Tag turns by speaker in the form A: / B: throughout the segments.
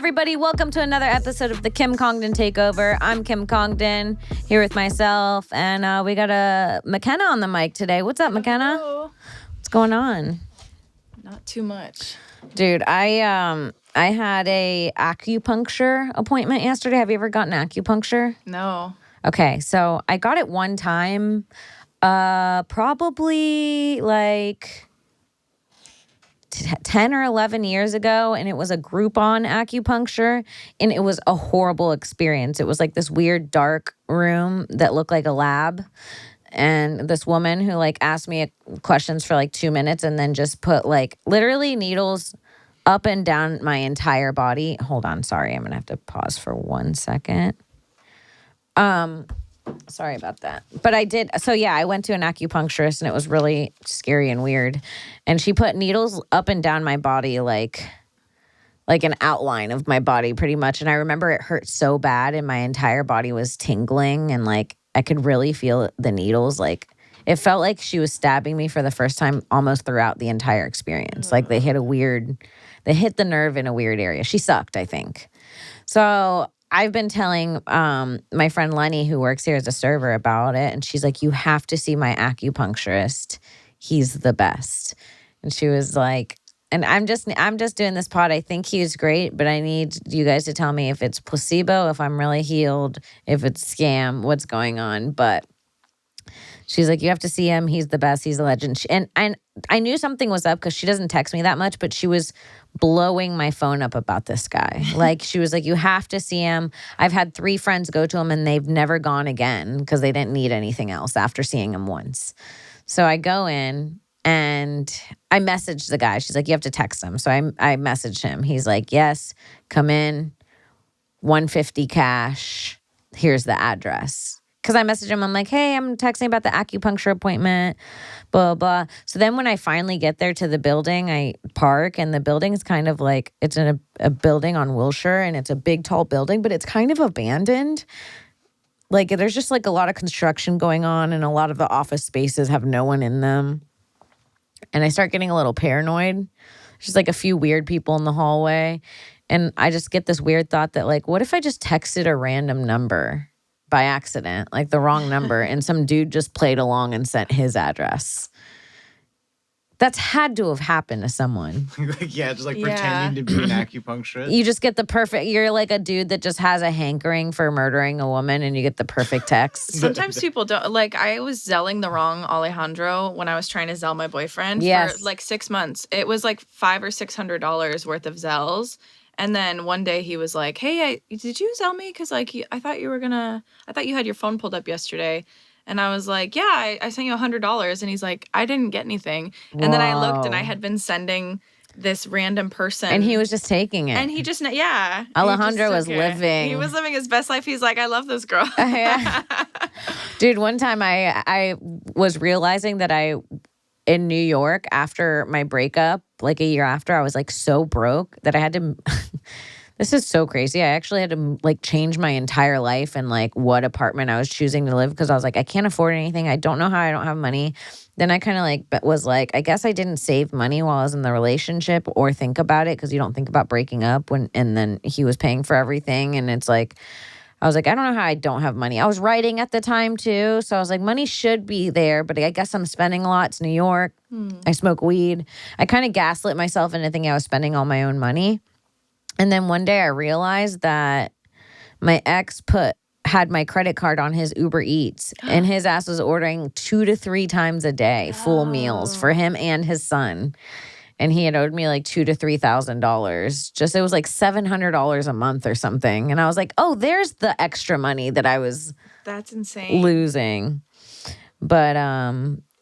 A: everybody. Welcome to another episode of the Congdon Takeover. I'm Kim Congdon, here with myself, and we got a McKenna on the mic today. What's up, McKenna?
B: Hello.
A: What's going on?
B: Not too much.
A: Dude, I had a acupuncture appointment yesterday. Have you ever gotten acupuncture?
B: No.
A: Okay, so I got it one time, probably like 10 or 11 years ago, and it was a Groupon acupuncture, and it was a horrible experience. It was like this weird dark room that looked like a lab, and this woman who like asked me questions for like 2 minutes and then just put like literally needles up and down my entire body. Hold on, sorry, I'm gonna have to pause for 1 second. Sorry about that. But I did. So yeah, I went to an acupuncturist and it was really scary and weird. And she put needles up and down my body like an outline of my body pretty much. And I remember it hurt so bad and my entire body was tingling and like I could really feel the needles. Like it felt like she was stabbing me for the first time almost throughout the entire experience. Like they hit the nerve in a weird area. She sucked, I think. So I've been telling my friend Lenny, who works here as a server, about it. And she's like, you have to see my acupuncturist. He's the best. And she was like, and I'm just doing this pod. I think he's great, but I need you guys to tell me if it's placebo, if I'm really healed, if it's scam, what's going on. But she's like, you have to see him. He's the best. He's a legend. And I knew something was up because she doesn't text me that much, but she was blowing my phone up about this guy. Like, she was like, you have to see him. I've had 3 friends go to him and they've never gone again because they didn't need anything else after seeing him once. So I go in and I messaged the guy. She's like, you have to text him. So I messaged him. He's like, yes, come in, $150 cash. Here's the address. Because I messaged him, I'm like, hey, I'm texting about the acupuncture appointment, blah, blah. So then when I finally get there to the building, I park, and the building's kind of like, it's in a building on Wilshire, and it's a big, tall building, but it's kind of abandoned. Like, there's just like a lot of construction going on, and a lot of the office spaces have no one in them. And I start getting a little paranoid. There's just like a few weird people in the hallway. And I just get this weird thought that, like, what if I just texted a random number by accident, like the wrong number, and some dude just played along and sent his address? That's had to have happened to someone.
C: Yeah, just like pretending to be an acupuncturist.
A: You just get the perfect, you're like a dude that just has a hankering for murdering a woman and you get the perfect text.
B: Sometimes people don't. Like, I was zelling the wrong Alejandro when I was trying to zell my boyfriend
A: Yes.
B: for like 6 months. It was like $500 or $600 worth of zells. And then one day he was like, hey, did you zell me? Because like, I thought you had your phone pulled up yesterday. And I was like, yeah, I sent you $100. And he's like, I didn't get anything.
A: Whoa.
B: And then I looked and I had been sending this random person.
A: And he was just taking it.
B: And he just, yeah.
A: Alejandro was
B: He
A: living.
B: was living his best life. He's like, I love this girl.
A: Yeah. Dude, one time I was realizing that in New York, after my breakup, like a year after, I was like so broke that I had to, this is so crazy. I actually had to like change my entire life and like what apartment I was choosing to live because I was like, I can't afford anything. I don't know how I don't have money. Then I kind of like was like, I guess I didn't save money while I was in the relationship or think about it because you don't think about breaking up and then he was paying for everything. And it's like, I was like, I don't know how I don't have money. I was writing at the time too. So I was like, money should be there, but I guess I'm spending a lot. It's New York. I smoke weed. I kind of gaslit myself into thinking I was spending all my own money. And then one day I realized that my ex had my credit card on his Uber Eats and his ass was ordering 2 to 3 times a day, full meals for him and his son. And he had owed me like $2,000 to $3,000. It was like $700 a month or something. And I was like, oh, there's the extra money that I was
B: That's insane.
A: losing. But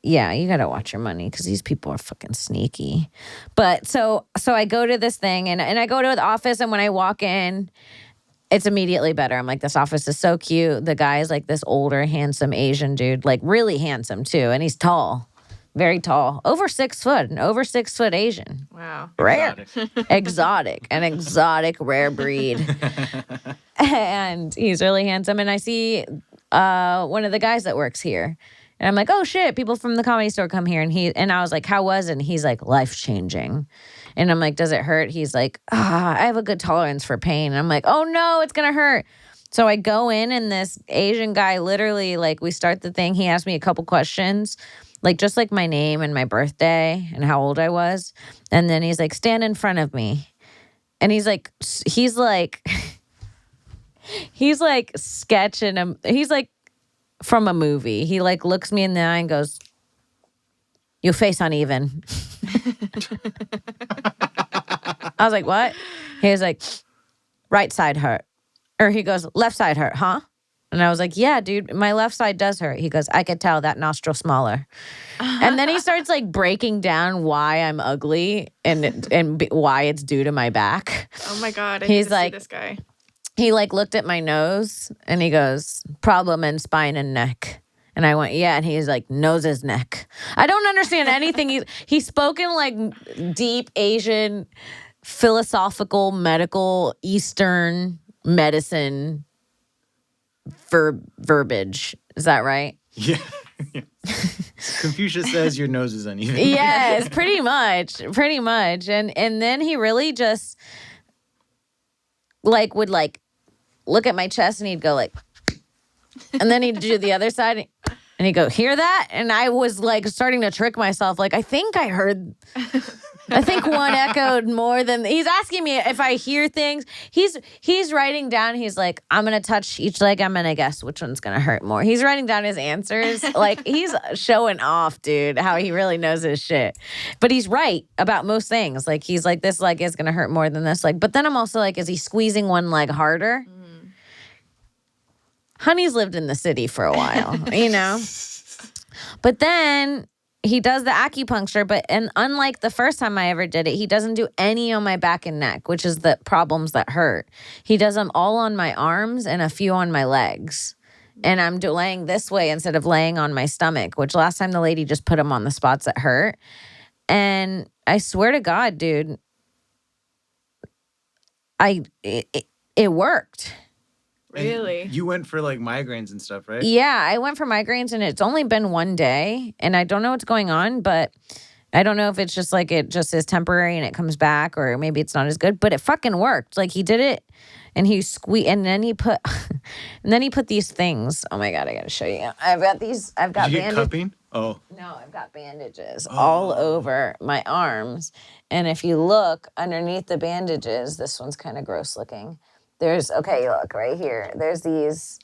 A: yeah, you gotta watch your money because these people are fucking sneaky. But so I go to this thing and I go to the office, and when I walk in, it's immediately better. I'm like, this office is so cute. The guy is like this older, handsome Asian dude, like really handsome too, and he's tall. Very tall, over 6 foot, an over 6 foot Asian.
B: Wow.
A: Rare. Exotic. An exotic rare breed. And he's really handsome. And I see one of the guys that works here. And I'm like, oh shit, people from the Comedy Store come here. And I was like, how was it? And he's like, life-changing. And I'm like, does it hurt? He's like, I have a good tolerance for pain. And I'm like, oh no, it's gonna hurt. So I go in and this Asian guy literally, like, we start the thing. He asked me a couple questions, like just like my name and my birthday and how old I was. And then he's like, stand in front of me. And he's like sketching him. He's like from a movie. He like looks me in the eye and goes, your face uneven. I was like, what? He was like, right side hurt. Or he goes, left side hurt, huh? And I was like, yeah, dude, my left side does hurt. He goes, I could tell that nostril smaller. And then he starts like breaking down why I'm ugly and why it's due to my back.
B: Oh my God.
A: He's like,
B: see this guy.
A: He like looked at my nose and he goes, problem in spine and neck. And I went, yeah. And he's like, noses, neck. I don't understand anything. He's spoken like deep Asian, philosophical, medical, Eastern medicine verbiage. Is that right?
C: Yeah. Confucius says your nose is uneven.
A: Yes, pretty much. And then he really just like would like look at my chest and he'd go like, and then he'd do the other side and he'd go, hear that? And I was like starting to trick myself. Like, I think one echoed more than he's asking me if I hear things. He's writing down. He's like, I'm going to touch each leg. I'm going to guess which one's going to hurt more. He's writing down his answers. Like, he's showing off, dude, how he really knows his shit. But he's right about most things. Like, he's like, this leg is going to hurt more than this leg. But then I'm also like, is he squeezing one leg harder? Honey's lived in the city for a while, you know? But then he does the acupuncture, and unlike the first time I ever did it, he doesn't do any on my back and neck, which is the problems that hurt. He does them all on my arms and a few on my legs. And I'm laying this way instead of laying on my stomach, which last time the lady just put them on the spots that hurt. And I swear to God, dude, it worked.
B: Really?
C: And you went for like migraines and stuff, right?
A: Yeah, I went for migraines and it's only been one day and I don't know what's going on, but I don't know if it's just like it just is temporary and it comes back or maybe it's not as good, but it fucking worked. Like he did it and he and then he put these things. Oh my God, I got to show you. I've got
C: Did you get cupping? Oh.
A: No, I've got bandages all over my arms. And if you look underneath the bandages, this one's kind of gross looking. Look right here. There's these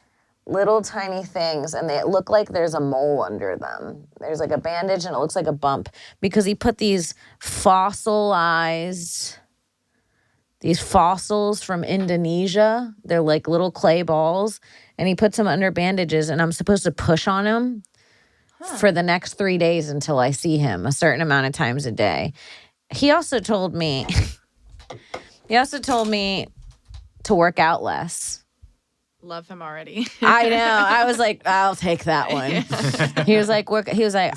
A: little tiny things and they look like there's a mole under them. There's like a bandage and it looks like a bump because he put these fossils from Indonesia. They're like little clay balls and he puts them under bandages and I'm supposed to push on them for the next 3 days until I see him a certain amount of times a day. He also told me to work out less.
B: Love him already.
A: I know. I was like, I'll take that one. He was like,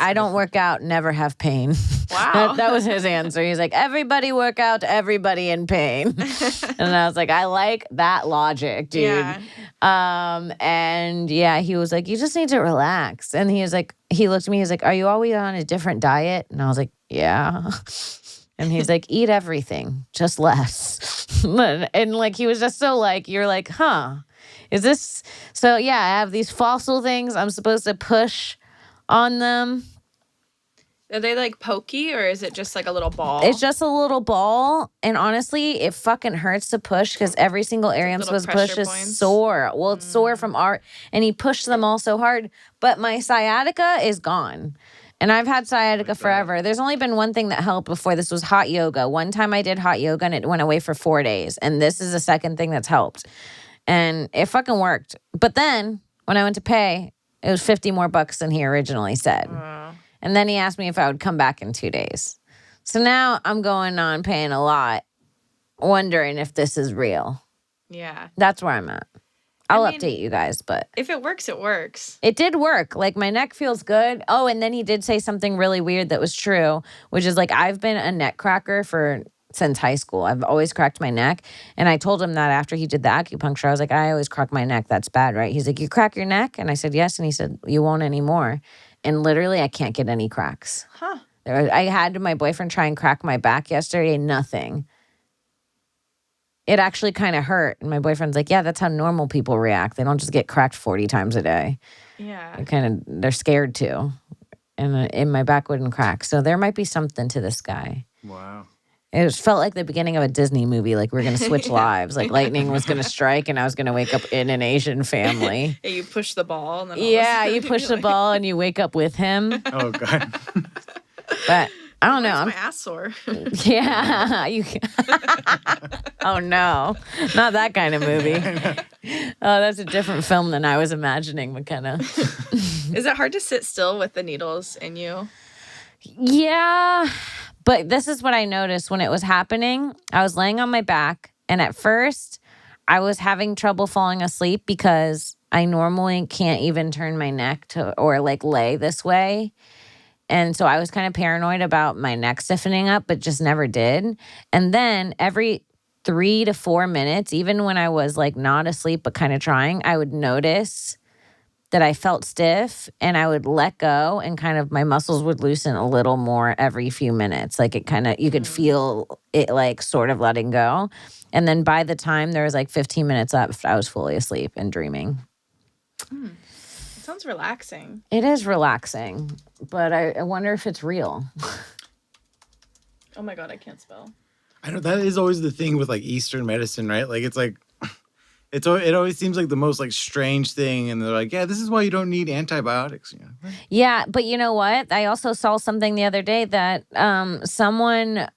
A: I don't work out, never have pain.
B: Wow.
A: That was his answer. He's like, everybody work out, everybody in pain. And I was like, I like that logic, dude.
B: Yeah.
A: And yeah, he was like, you just need to relax. And he was like, he looked at me, he was like, are you always on a different diet? And I was like, yeah. And he's like, eat everything, just less. And like, he was just so like, you're like, huh, is this? So yeah, I have these fossil things. I'm supposed to push on them.
B: Are they like pokey or is it just like a little ball?
A: It's just a little ball. And honestly, it fucking hurts to push because every single area I'm supposed to push is sore. Well, it's sore from art. And he pushed them all so hard. But my sciatica is gone. And I've had sciatica forever. There's only been one thing that helped before this was hot yoga. One time I did hot yoga and it went away for 4 days. And this is the second thing that's helped. And it fucking worked. But then when I went to pay, it was $50 more than he originally said.
B: Wow.
A: And then he asked me if I would come back in 2 days. So now I'm going on paying a lot, wondering if this is real.
B: Yeah.
A: That's where I'm at. I'll update you guys, but
B: if it works, it works.
A: It did work. Like my neck feels good. Oh, and then he did say something really weird that was true, which is like I've been a neck cracker since high school. I've always cracked my neck. And I told him that after he did the acupuncture, I was like, I always crack my neck. That's bad, right? He's like, you crack your neck? And I said, yes. And he said, you won't anymore. and literally I can't get any cracks.
B: Huh.
A: I had my boyfriend try and crack my back yesterday. Nothing. It actually kind of hurt. And my boyfriend's like, yeah, that's how normal people react. They don't just get cracked 40 times a day.
B: Yeah.
A: They're scared too. And my back wouldn't crack. So there might be something to this guy.
C: Wow.
A: It felt like the beginning of a Disney movie. Like we're going to switch lives. Like lightning was going to strike and I was going to wake up in an Asian family.
B: Yeah, you push the ball. And then
A: You push the ball and you wake up with him.
C: Oh, God.
A: But I don't know.
B: My ass sore.
A: Yeah. Oh, no. Not that kind of movie. Oh, that's a different film than I was imagining, McKenna.
B: Is it hard to sit still with the needles in you?
A: Yeah. But this is what I noticed when it was happening. I was laying on my back, and at first, I was having trouble falling asleep because I normally can't even turn my neck or like lay this way. And so I was kind of paranoid about my neck stiffening up, but just never did. And then every 3 to 4 minutes, even when I was like not asleep but kind of trying, I would notice that I felt stiff and I would let go and kind of my muscles would loosen a little more every few minutes. Like you could feel it like sort of letting go. And then by the time there was like 15 minutes left, I was fully asleep and dreaming.
B: It sounds relaxing.
A: It is relaxing, but I wonder if it's real.
B: Oh my God, I can't spell.
C: I know that is always the thing with like Eastern medicine, right? Like it always seems like the most like strange thing, and they're like, yeah, this is why you don't need antibiotics. You know?
A: Yeah, but you know what? I also saw something the other day that someone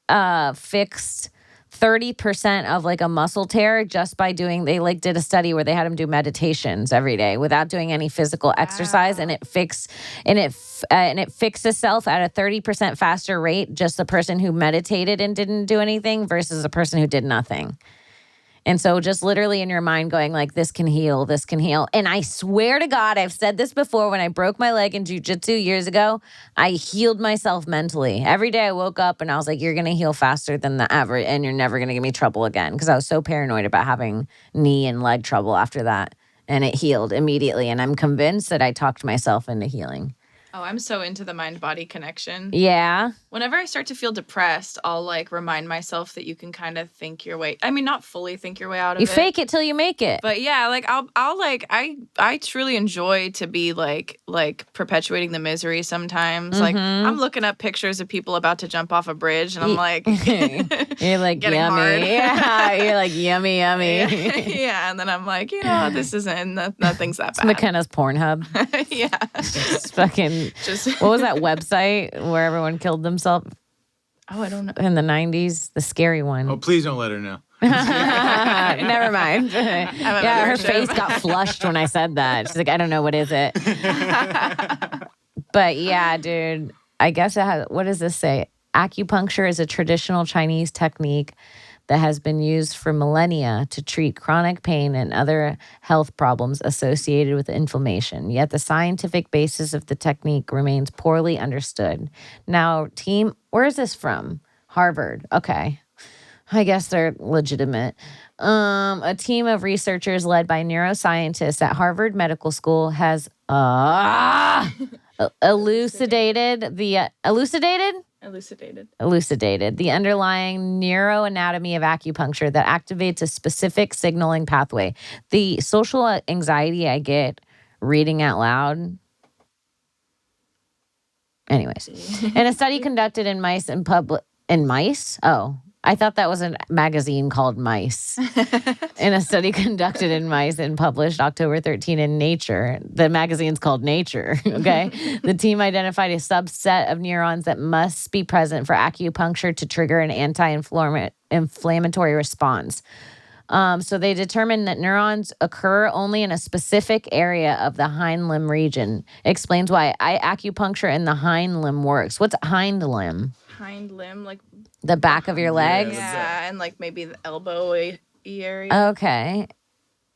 A: fixed 30% of like a muscle tear just by they like did a study where they had them do meditations every day without doing any physical exercise, and it fixed itself at a 30% faster rate. Just the person who meditated and didn't do anything versus a person who did nothing. And so just literally in your mind going like, this can heal, this can heal. And I swear to God, I've said this before, when I broke my leg in jiu-jitsu years ago, I healed myself mentally. Every day I woke up and I was like, you're going to heal faster than the average and you're never going to give me trouble again. Because I was so paranoid about having knee and leg trouble after that. And it healed immediately. And I'm convinced that I talked myself into healing.
B: Oh, I'm so into the mind-body connection.
A: Yeah.
B: Whenever I start to feel depressed, I'll like remind myself that you can kind of think your way. I mean, not fully think your way out of it.
A: You fake it till you make it.
B: But yeah, like I'll like I truly enjoy to be like perpetuating the misery sometimes. Like I'm looking up pictures of people about to jump off a bridge, and I'm like,
A: you're like yummy.
B: Hard.
A: Yeah, you're like yummy.
B: Yeah, and then I'm like, this isn't nothing's that bad.
A: McKenna's Pornhub.
B: Yeah,
A: it's fucking. What was that website where everyone killed themselves?
B: Oh, I don't know.
A: In the 90s, the scary one.
C: Oh, please don't let her know.
A: Never mind. Yeah, her face got flushed when I said that. She's like, I don't know, what is it? But yeah, dude, I guess it has, what does this say? Acupuncture is a traditional Chinese technique that has been used for millennia to treat chronic pain and other health problems associated with inflammation. Yet the scientific basis of the technique remains poorly understood. Now, team, where is this from? Harvard. Okay. I guess they're legitimate. A team of researchers led by neuroscientists at Harvard Medical School has elucidated the underlying neuroanatomy of acupuncture that activates a specific signaling pathway. The social anxiety I get reading out loud. Anyways, in a study conducted in mice and mice? Oh, I thought that was a magazine called Mice. In a study conducted in mice and published October 13 in Nature. The magazine's called Nature, okay? The team identified a subset of neurons that must be present for acupuncture to trigger an anti-inflammatory response. So they determined that neurons occur only in a specific area of the hind limb region. Explains why acupuncture in the hind limb works. What's hind limb?
B: Hind limb, like
A: the back of your legs?
B: Yeah, and like maybe the elbow area.
A: Okay.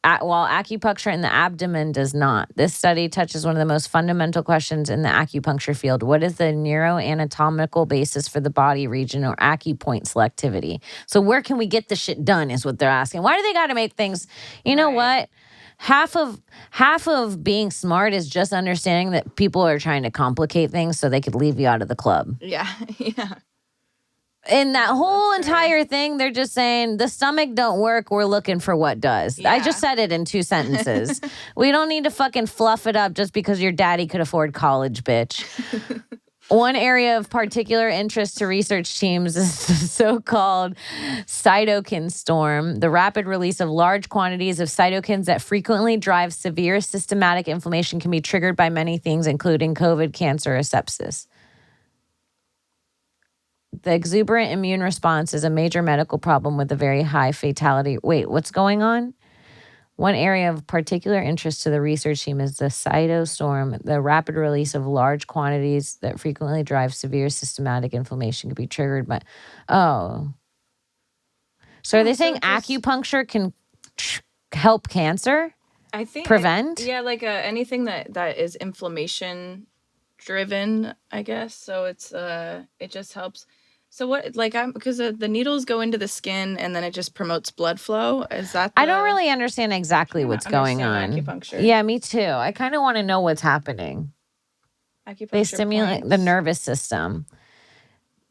A: While acupuncture in the abdomen does not. This study touches one of the most fundamental questions in the acupuncture field. What is the neuroanatomical basis for the body region or acupoint selectivity? So where can we get the shit done is what they're asking. Why do they got to make things, you know what? half of being smart is just understanding that people are trying to complicate things so they could leave you out of the club.
B: Yeah. Yeah.
A: In that whole entire thing, they're just saying the stomach don't work. We're looking for what does. I just said it in 2 sentences. We don't need to fucking fluff it up just because your daddy could afford college, bitch. One area of particular interest to research teams is the so-called cytokine storm, the rapid release of large quantities of cytokines that frequently drive severe systematic inflammation can be triggered by many things, including COVID, cancer, or sepsis. The exuberant immune response is a major medical problem with a very high fatality. Wait, what's going on? One area of particular interest to the research team is the cytostorm, the rapid release of large quantities that frequently drive severe systematic inflammation can be triggered by. Oh. So are they saying acupuncture can help cancer?
B: I think
A: prevent?
B: Like anything that is inflammation driven, I guess. So it's it just helps. So what, like, because the needles go into the skin and then it just promotes blood flow. Is that?
A: I don't really understand exactly what's going on.
B: Acupuncture.
A: Yeah, me too. I kind of want to know what's happening.
B: Acupuncture
A: They stimulate
B: points.
A: the nervous system.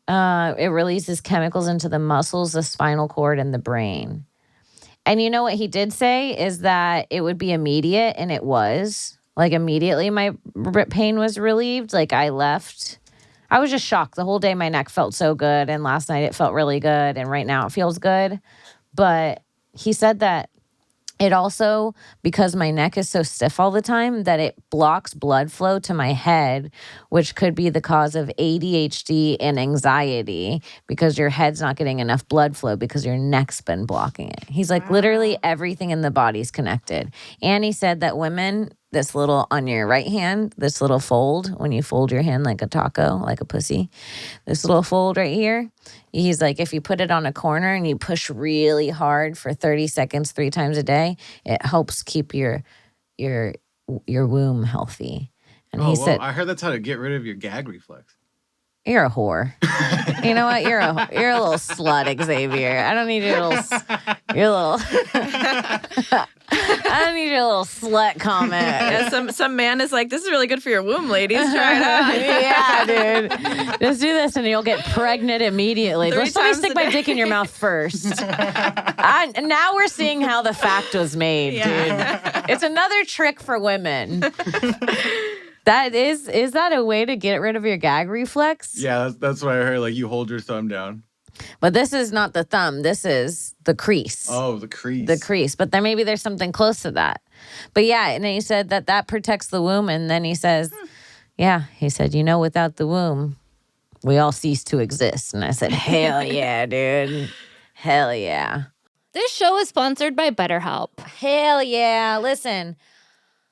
A: It releases chemicals into the muscles, the spinal cord, and the brain. And you know what he did say is that it would be immediate, and it was. Like, immediately my pain was relieved. Like, I left. I was just shocked. The whole day my neck felt so good, and last night it felt really good, and right now it feels good. But he said that it also, because my neck is so stiff all the time, that it blocks blood flow to my head, which could be the cause of ADHD and anxiety because your head's not getting enough blood flow because your neck's been blocking it. He's like, literally everything in the body's connected. And he said that women, this little, on your right hand, this little fold, when you fold your hand like a taco, like a pussy, this little fold right here, he's like, if you put it on a corner and you push really hard for 30 seconds 3 times a day, it helps keep your womb healthy. And he said,
C: I heard that's how to get rid of your gag reflex.
A: you're a whore. You know what? You're a little slut, Xavier. I don't need your little I don't need your little slut comment.
B: Yeah, some man is like, this is really good for your womb, ladies. Try it out.
A: Yeah, dude. Just do this and you'll get pregnant immediately.
B: 3
A: Let's let me
B: times
A: stick
B: a
A: my
B: day.
A: dick in your mouth first. Now we're seeing how the fact was made, dude. It's another trick for women. That is that a way to get rid of your gag reflex?
C: Yeah, that's what I heard. Like, you hold your thumb down.
A: But this is not the thumb. This is the crease.
C: Oh, the crease.
A: The crease. But maybe there's something close to that. But yeah, and then he said that protects the womb. And then he says, he said, without the womb, we all cease to exist. And I said, hell yeah, dude. Hell yeah.
D: This show is sponsored by BetterHelp.
A: Hell yeah. Listen.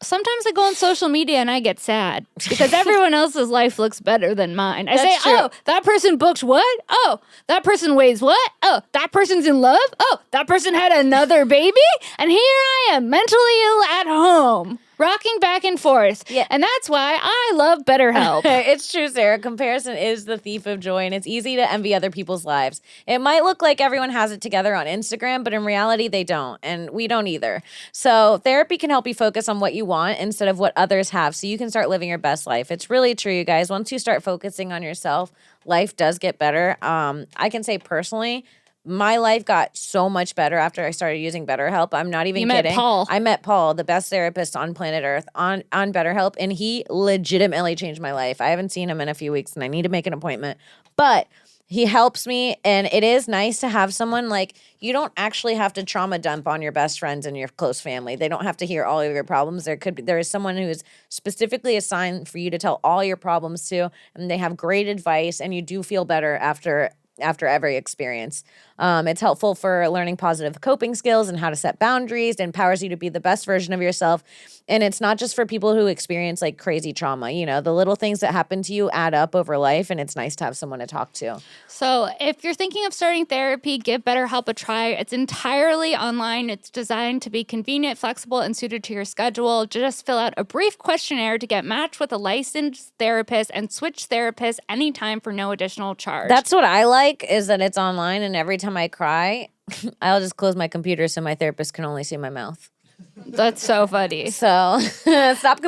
D: Sometimes I go on social media and I get sad because everyone else's life looks better than mine. I say,
A: true.
D: oh, that person booked what? Oh, that person weighs what? Oh, that person's in love? Oh, that person had another baby? And here I am, mentally ill at home, rocking back and forth.
A: Yeah.
D: And that's why I love BetterHelp.
A: It's true, Sarah. Comparison is the thief of joy, and it's easy to envy other people's lives. It might look like everyone has it together on Instagram, but in reality, they don't, and we don't either. So therapy can help you focus on what you want instead of what others have, so you can start living your best life. It's really true, you guys. Once you start focusing on yourself, life does get better. I can say personally, my life got so much better after I started using BetterHelp. I'm not even kidding.
D: Met Paul.
A: I met Paul, the best therapist on planet Earth, on BetterHelp, and he legitimately changed my life. I haven't seen him in a few weeks, and I need to make an appointment. But he helps me, and it is nice to have someone like, you don't actually have to trauma dump on your best friends and your close family. They don't have to hear all of your problems. There is someone who is specifically assigned for you to tell all your problems to, and they have great advice, and you do feel better after every experience. It's helpful for learning positive coping skills and how to set boundaries. It empowers you to be the best version of yourself. And it's not just for people who experience like crazy trauma. The little things that happen to you add up over life, and it's nice to have someone to talk to.
D: So if you're thinking of starting therapy, give BetterHelp a try. It's entirely online. It's designed to be convenient, flexible, and suited to your schedule. Just fill out a brief questionnaire to get matched with a licensed therapist and switch therapists anytime for no additional charge.
A: That's what I like, is that it's online, and every time I cry, I'll just close my computer so my therapist can only see my mouth.
D: That's so funny.
A: So stop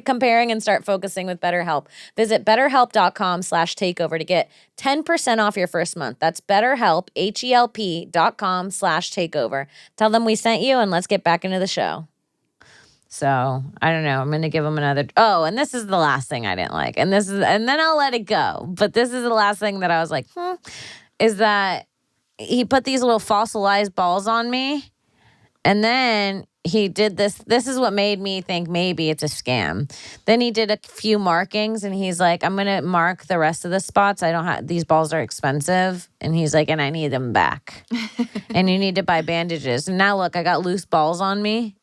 A: comparing and start focusing with BetterHelp. Visit betterhelp.com/takeover to get 10% off your first month. That's BetterHelp, HELP.com/takeover. Tell them we sent you and let's get back into the show. So I don't know. I'm going to give them another. Oh, and this is the last thing I didn't like. And then I'll let it go. But this is the last thing that I was like, is that he put these little fossilized balls on me. And then he did this. This is what made me think maybe it's a scam. Then he did a few markings and he's like, I'm going to mark the rest of the spots. I don't have, these balls are expensive. And he's like, and I need them back. And you need to buy bandages. And now look, I got loose balls on me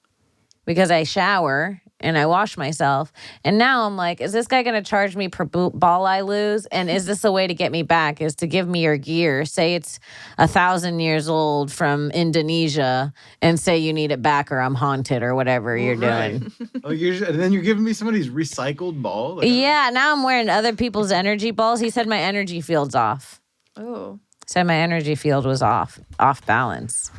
A: because I shower and I wash myself. And now I'm like, is this guy going to charge me per ball I lose? And is this a way to get me back? Is to give me your gear? Say it's 1,000 years old from Indonesia and say you need it back or I'm haunted or whatever you're doing.
C: Oh, and then you're giving me somebody's recycled ball? Like,
A: yeah, now I'm wearing other people's energy balls. He said my energy field's off.
B: Oh.
A: Said my energy field was off balance.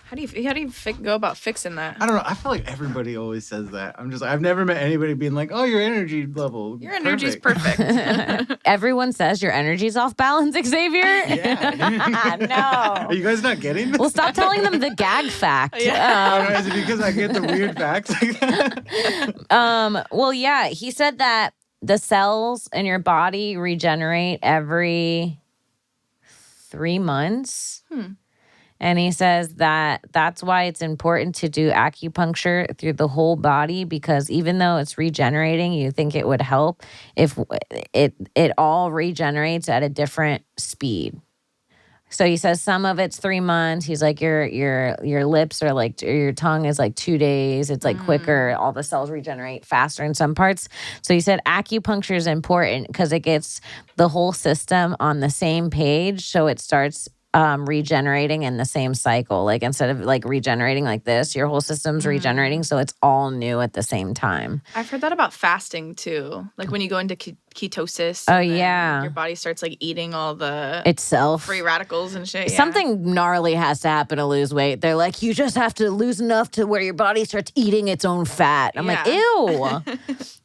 B: How do you go about fixing that?
C: I don't know. I feel like everybody always says that. I've never met anybody being like, "Oh, your energy level.
B: Your energy's perfect."
A: Everyone says your energy's off balance, Xavier.
C: Yeah.
A: No.
C: Are you guys not getting this?
A: Well, stop telling them the gag fact.
B: Yeah.
C: Is it because I get the weird facts like that?
A: Well, yeah. He said that the cells in your body regenerate every 3 months. And he says that that's why it's important to do acupuncture through the whole body, because even though it's regenerating, you think it would help if it all regenerates at a different speed. So he says some of it's 3 months. He's like your lips are like, or your tongue is like 2 days. It's like quicker. All the cells regenerate faster in some parts. So he said acupuncture is important because it gets the whole system on the same page. So it starts regenerating in the same cycle. Like instead of like regenerating like this, your whole system's regenerating. So it's all new at the same time.
B: I've heard that about fasting too. Like when you go into ketosis.
A: Oh,
B: and then
A: yeah.
B: Your body starts like eating all the
A: Itself.
B: free radicals and shit. Yeah.
A: Something gnarly has to happen to lose weight. They're like, you just have to lose enough to where your body starts eating its own fat. I'm like, ew.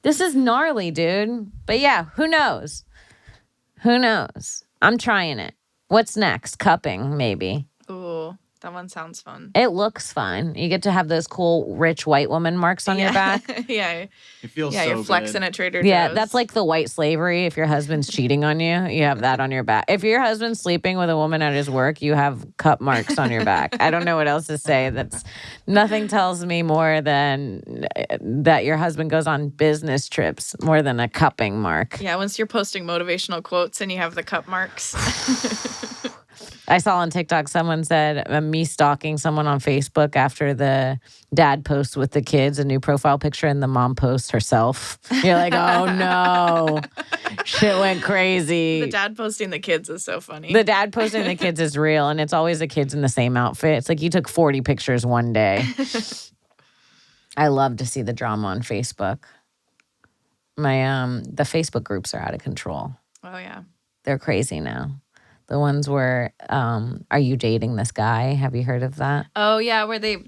A: This is gnarly, dude. But yeah, who knows? Who knows? I'm trying it. What's next? Cupping, maybe.
B: Ooh, that one sounds fun.
A: It looks fun. You get to have those cool, rich white woman marks on your back.
B: Yeah.
C: It feels
B: yeah,
C: so
B: you're flexing
C: good.
B: at Trader Joe's.
A: Yeah, that's like the white slavery. If your husband's cheating on you, you have that on your back. If your husband's sleeping with a woman at his work, you have cup marks on your back. I don't know what else to say. Nothing tells me more than that your husband goes on business trips more than a cupping mark.
B: Yeah, once you're posting motivational quotes and you have the cup marks.
A: I saw on TikTok someone said me stalking someone on Facebook after the dad posts with the kids a new profile picture and the mom posts herself. You're like, oh no, shit went crazy.
B: The dad posting the kids is so funny.
A: The dad posting the kids is real, and it's always the kids in the same outfit. It's like you took 40 pictures one day. I love to see the drama on Facebook. The Facebook groups are out of control.
B: Oh yeah.
A: They're crazy now. The ones where, are you dating this guy? Have you heard of that?
B: Oh yeah, where they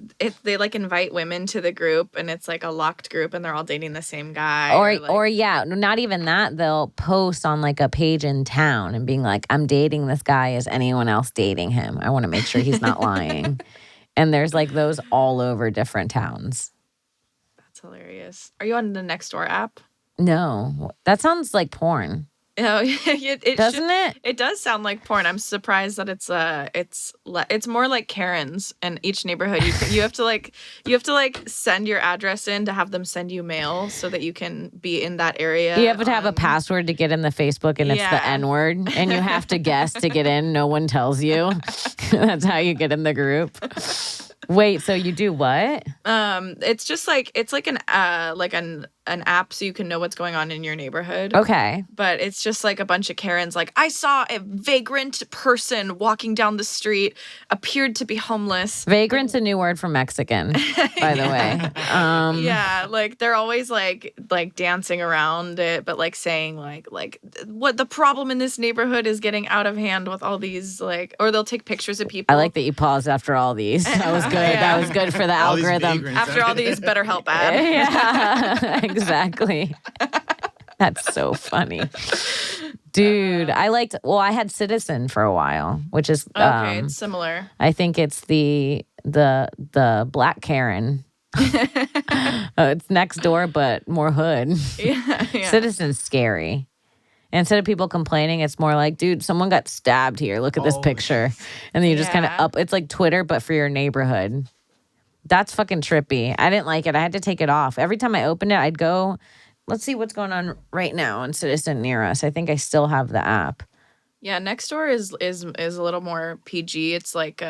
B: like invite women to the group and it's like a locked group and they're all dating the same guy.
A: Or yeah, not even that. They'll post on like a page in town and being like, I'm dating this guy. Is anyone else dating him? I want to make sure he's not lying. And there's like those all over different towns.
B: That's hilarious. Are you on the Nextdoor app?
A: No, that sounds like porn.
B: Oh, it
A: Doesn't it?
B: It does sound like porn. I'm surprised that it's more like Karen's. In each neighborhood, you have to send your address in to have them send you mail so that you can be in that area.
A: You have to have a password to get in the Facebook, and it's the N word, and you have to guess to get in. No one tells you. That's how you get in the group. Wait, so you do what?
B: It's just like it's like an an app so you can know what's going on in your neighborhood.
A: Okay.
B: But it's just like a bunch of Karens like, I saw a vagrant person walking down the street, appeared to be homeless.
A: Vagrant's a new word for Mexican, by the way.
B: Yeah, like they're always like dancing around it, but like saying like what the problem in this neighborhood is getting out of hand with all these like, or they'll take pictures of people.
A: I like that you paused after all these. That was good.
B: Yeah.
A: That was good for the
C: All these
A: algorithm.
C: vagrants.
B: After all these BetterHelp ads.
A: Yeah, exactly. That's so funny. Dude, I had Citizen for a while, which is
B: Okay, it's similar.
A: I think it's the Black Karen. It's Nextdoor, but more hood.
B: Yeah.
A: Citizen's scary. Instead of people complaining, it's more like, dude, someone got stabbed here. Look at this
C: Oh,
A: picture. And then you just kind of
B: Yeah.
A: it's like Twitter, but for your neighborhood. That's fucking trippy. I didn't like it. I had to take it off. Every time I opened it, I'd go, let's see what's going on right now on Citizen near us. I think I still have the app.
B: Yeah, Nextdoor is a little more PG. It's like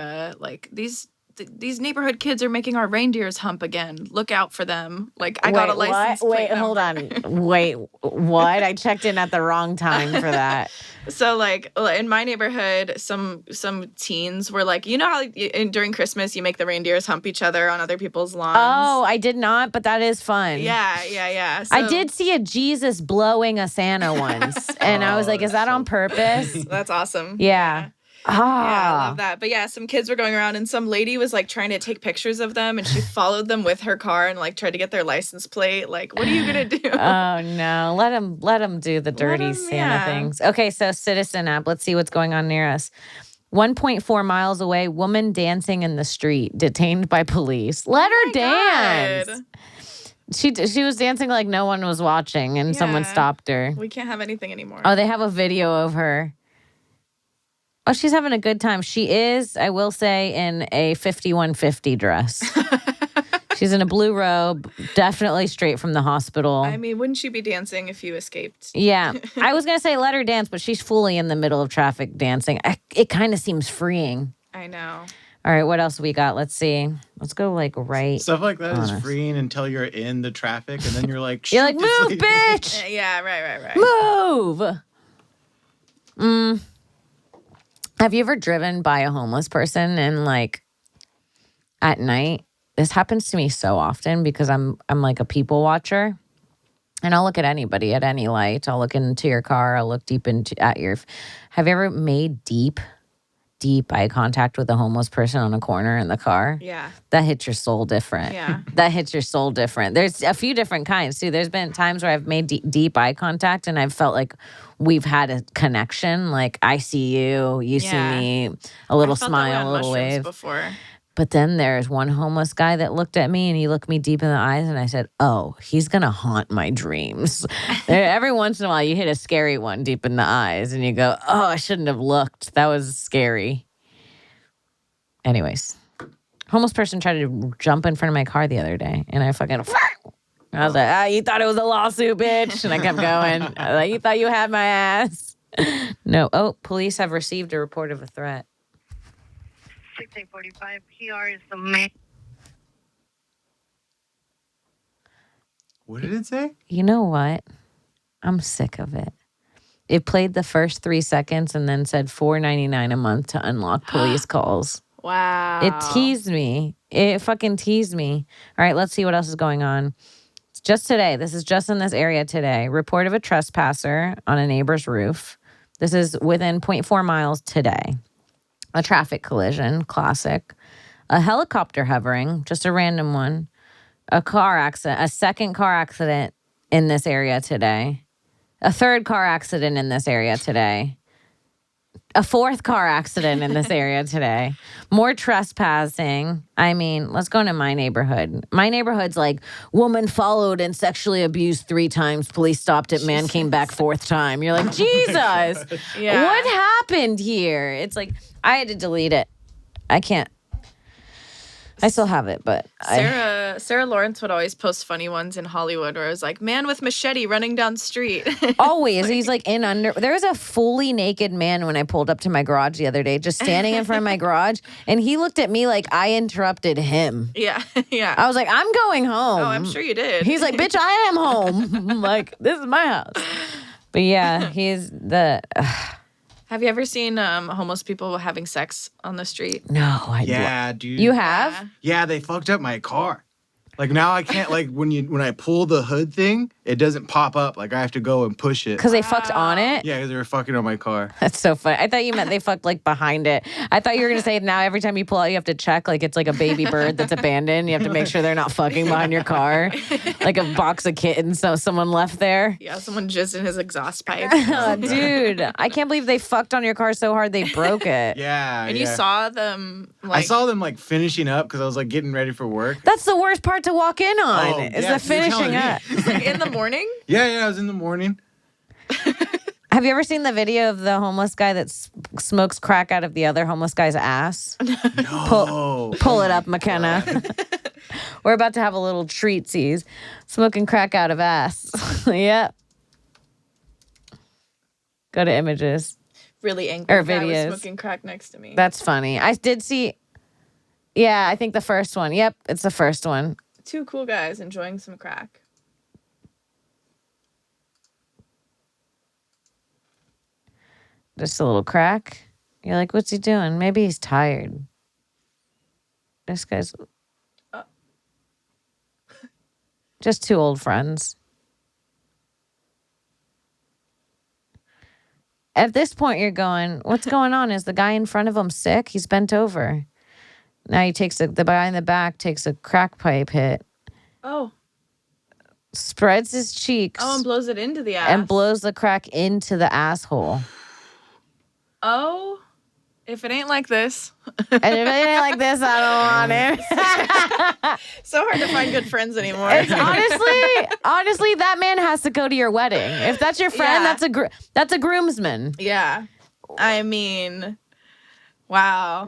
B: these neighborhood kids are making our reindeers hump again. Look out for them. Like I got a license plate
A: Wait, hold
B: number.
A: on. Wait, what? I checked in at the wrong time for that.
B: So like in my neighborhood, some teens were like, you know how during Christmas you make the reindeers hump each other on other people's lawns.
A: Oh, I did not, but that is fun.
B: Yeah.
A: I
B: So-
A: did see a Jesus blowing a Santa once, and I was like, is that on purpose?
B: That's awesome.
A: Yeah.
B: Yeah, I
A: Ah.
B: love that. But yeah, some kids were going around and some lady was like trying to take pictures of them and she followed them with her car and like tried to get their license plate. Like, what are you going to do?
A: Oh no! Let him do the dirty
B: 'em,
A: Santa
B: yeah.
A: things. Okay, so Citizen app. Let's see what's going on near us. 1.4 miles away, woman dancing in the street, detained by police. Let her dance.
B: God.
A: She was dancing like no one was watching, and someone
B: Yeah.
A: stopped her.
B: We can't have anything anymore.
A: Oh, they have a video of her. Oh, she's having a good time. She is, I will say, in a 5150 dress. She's in a blue robe, definitely straight from the hospital.
B: I mean, wouldn't she be dancing if you escaped?
A: Yeah. I was going to say let her dance, but she's fully in the middle of traffic dancing. It kind of seems freeing.
B: I know.
A: All right, what else we got? Let's see. Let's go like right.
C: Stuff like that is
A: Honest.
C: freeing until you're in the traffic, and then you're like,
A: You're like,
C: "Shoot this
A: move,
C: lady."
A: bitch!
B: Yeah, right.
A: Move! Have you ever driven by a homeless person and like at night? This happens to me so often because I'm like a people watcher. And I'll look at anybody at any light. I'll look into your car. I'll look deep at your. Have you ever made deep eye contact with a homeless person on a corner in the car?
B: Yeah.
A: That hits your soul different.
B: Yeah.
A: That hits your soul different. There's a few different kinds too. There's been times where I've made deep eye contact and I've felt like we've had a connection. Like I see you, you see
B: Yeah.
A: me, a little
B: I felt that way
A: smile,
B: on
A: a little
B: mushrooms
A: wave.
B: before.
A: But then there's one homeless guy that looked at me and he looked me deep in the eyes and I said, oh, he's going to haunt my dreams. Every once in a while you hit a scary one deep in the eyes and you go, oh, I shouldn't have looked. That was scary. Anyways, homeless person tried to jump in front of my car the other day and I fucking, I was like, you thought it was a lawsuit, bitch. And I kept going. I was like, you thought you had my ass. No. Oh, police have received a report of a threat.
E: 1645 PR is the main.
C: What did it say?
A: You know what? I'm sick of it. It played the first 3 seconds and then said $4.99 a month to unlock police calls.
B: Wow.
A: It teased me. It fucking teased me. All right, let's see what else is going on. It's just today. This is just in this area today. Report of a trespasser on a neighbor's roof. This is within 0.4 miles today. A traffic collision, classic. A helicopter hovering, just a random one. A car accident, a second car accident in this area today. A third car accident in this area today. A fourth car accident in this area today. More trespassing. I mean, let's go into my neighborhood. My neighborhood's like, woman followed and sexually abused 3 times. Police stopped it. Man came back 4th time. You're like, Jesus,
B: Yeah.
A: what happened here? It's like, I had to delete it. I can't. I still have it, but
B: Sarah Lawrence would always post funny ones in Hollywood where it was like, man with machete running down the street.
A: always he's like in under. There was a fully naked man when I pulled up to my garage the other day, just standing in front of my garage, and he looked at me like I interrupted him.
B: Yeah. Yeah.
A: I was like, I'm going home.
B: Oh, I'm sure you did.
A: He's like, bitch, I am home. I'm like, this is my house. But yeah, he's the.
B: Have you ever seen homeless people having sex on the street?
A: No,
C: Yeah, dude.
A: You have?
C: Yeah, they fucked up my car. Like now I can't like when I pull the hood thing, it doesn't pop up. Like I have to go and push it.
A: Because they fucked on it?
C: Yeah, because they were fucking on my car.
A: That's so funny. I thought you meant they fucked like behind it. I thought you were going to say now every time you pull out, you have to check like it's like a baby bird that's abandoned. You have to make sure they're not fucking behind your car. Like a box of kittens so someone left there.
B: Yeah, someone jizzed in his exhaust pipe.
A: Oh, dude, I can't believe they fucked on your car so hard they broke it.
C: Yeah.
B: And you saw them like...
C: I saw them like finishing up because I was like getting ready for work.
A: That's the worst part to walk in on is
C: yeah,
A: the finishing
C: you're
A: up.
B: like in the morning?
C: Yeah, I was in the morning.
A: Have you ever seen the video of the homeless guy that smokes crack out of the other homeless guy's ass?
C: No.
A: Pull it up, McKenna. We're about to have a little treatsies. Smoking crack out of ass. Yep. Go to images.
B: Really angry
A: Or
B: guy was
A: videos.
B: smoking crack next to me.
A: That's funny. I did see. Yeah, I think the first one. Yep, it's the first one.
B: Two cool guys enjoying some crack.
A: Just a little crack. You're like, what's he doing? Maybe he's tired. This guy's just two old friends. At this point, you're going, what's going on? Is the guy in front of him sick? He's bent over. Now he takes the guy in the back takes a crack pipe hit,
B: Oh.
A: spreads his cheeks,
B: Oh, and blows it into the ass.
A: and blows the crack into the asshole.
B: Oh, if it ain't like this.
A: And if it ain't like this, I don't want it.
B: So hard to find good friends anymore.
A: It's honestly, that man has to go to your wedding. If that's your friend,
B: Yeah.
A: that's a groomsman.
B: Yeah. I mean, wow.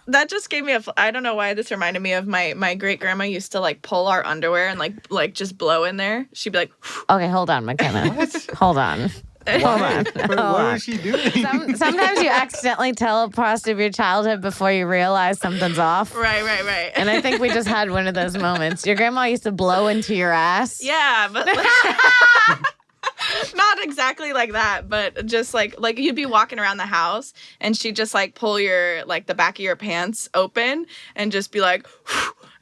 B: That just gave me I don't know why this reminded me of my great grandma used to like pull our underwear and like just blow in there. She'd be like,
A: Okay, hold on, McKenna. Hold on. Hold on.
C: What is she doing?
A: Sometimes you accidentally tell a past of your childhood before you realize something's off.
B: right.
A: And I think we just had one of those moments. Your grandma used to blow into your ass.
B: Yeah, but not exactly like that, but just like you'd be walking around the house and she'd just like pull your like the back of your pants open and just be like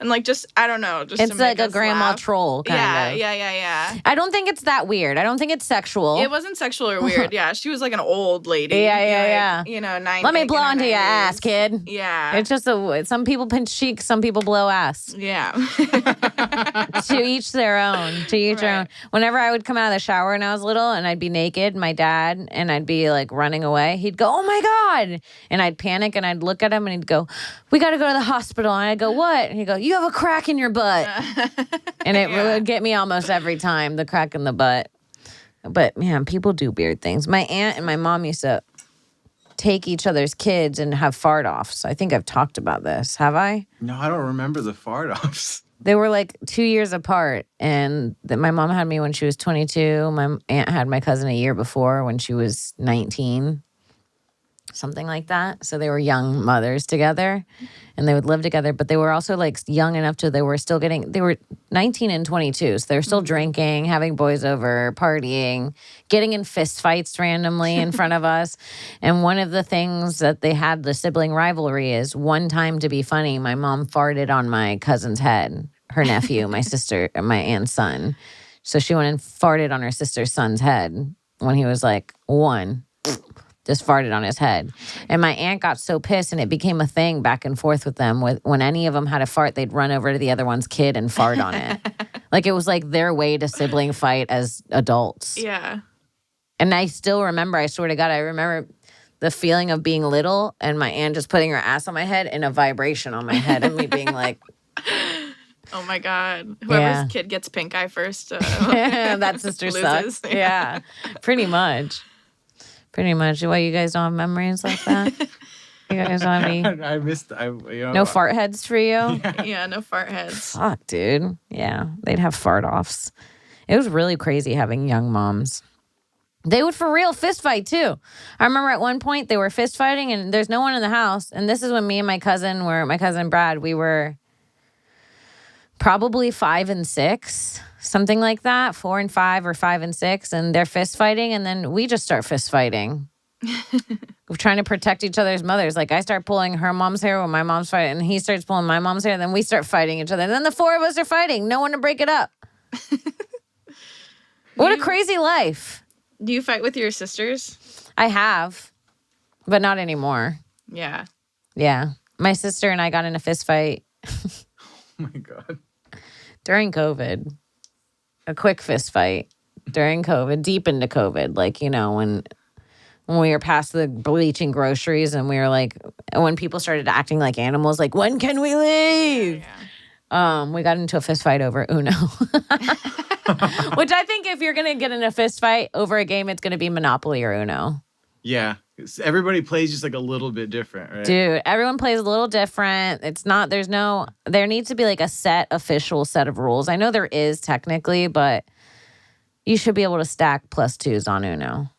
B: and like just I don't know, just
A: It's
B: to
A: like
B: make
A: a
B: us
A: grandma
B: laugh.
A: troll kind of.
B: Yeah.
A: I don't think it's that weird. I don't think it's sexual.
B: It wasn't sexual or weird. Yeah, she was like an old lady.
A: Yeah.
B: You know, 90s.
A: Let me blow onto your ass, kid.
B: Yeah.
A: It's just some people pinch cheeks, some people blow ass.
B: Yeah.
A: To each their own. To each their own. Whenever I would come out of the shower when I was little and I'd be naked, my dad, and I'd be like running away, he'd go, "Oh my God." And I'd panic and I'd look at him and he'd go, "We got to go to the hospital." And I'd go, "What?" And he'd go, "You have a crack in your butt." And it would get me almost every time, the crack in the butt. But man, people do weird things. My aunt and my mom used to take each other's kids and have fart offs. I think I've talked about this. Have I?
C: No, I don't remember the fart offs.
A: They were like 2 years apart, and my mom had me when she was 22. My aunt had my cousin a year before when she was 19, something like that. So they were young mothers together, and they would live together. But they were also like young enough to they were 19 and 22, so they were still drinking, having boys over, partying, getting in fist fights randomly in front of us. And one of the things that they had, the sibling rivalry, is one time, to be funny, my mom farted on my cousin's head, her nephew, my sister, my aunt's son. So she went and farted on her sister's son's head when he was like 1. Just farted on his head. And my aunt got so pissed, and it became a thing back and forth with them. When any of them had a fart, they'd run over to the other one's kid and fart on it. Like it was like their way to sibling fight as adults.
B: Yeah.
A: And I still remember, I swear to God, I remember the feeling of being little and my aunt just putting her ass on my head and a vibration on my head and me being like,
B: Oh my God. Whoever's kid gets pink eye first.
A: that sister
B: loses.
A: sucks. Yeah, pretty much. Pretty much. Why, you guys don't have memories like that? You guys want any?
C: I missed.
A: No fart heads for you?
B: Yeah, no fart heads.
A: Fuck, dude. Yeah, they'd have fart offs. It was really crazy having young moms. They would for real fist fight too. I remember at one point they were fist fighting and there's no one in the house. And this is when me and my cousin Brad, we were probably 5 and 6, something like that, 4 and 5 or 5 and 6. And they're fist fighting. And then we just start fist fighting. We're trying to protect each other's mothers. Like I start pulling her mom's hair when my mom's fighting and he starts pulling my mom's hair. Then we start fighting each other. And then the 4 of us are fighting. No one to break it up. What a crazy life.
B: Do you fight with your sisters?
A: I have, but not anymore.
B: Yeah.
A: Yeah. My sister and I got in a fist fight
C: Oh my God.
A: during COVID. A quick fist fight during COVID, deep into COVID. Like, you know, when we were past the bleaching groceries and we were like, when people started acting like animals, like, when can we leave?
B: Yeah.
A: We got into a fist fight over Uno. Which I think if you're going to get in a fist fight over a game, it's going to be Monopoly or Uno.
C: Yeah. Everybody plays just like a little bit different, right?
A: Dude, everyone plays a little different. It's not, there needs to be like a official set of rules. I know there is technically, but you should be able to stack +2s on Uno.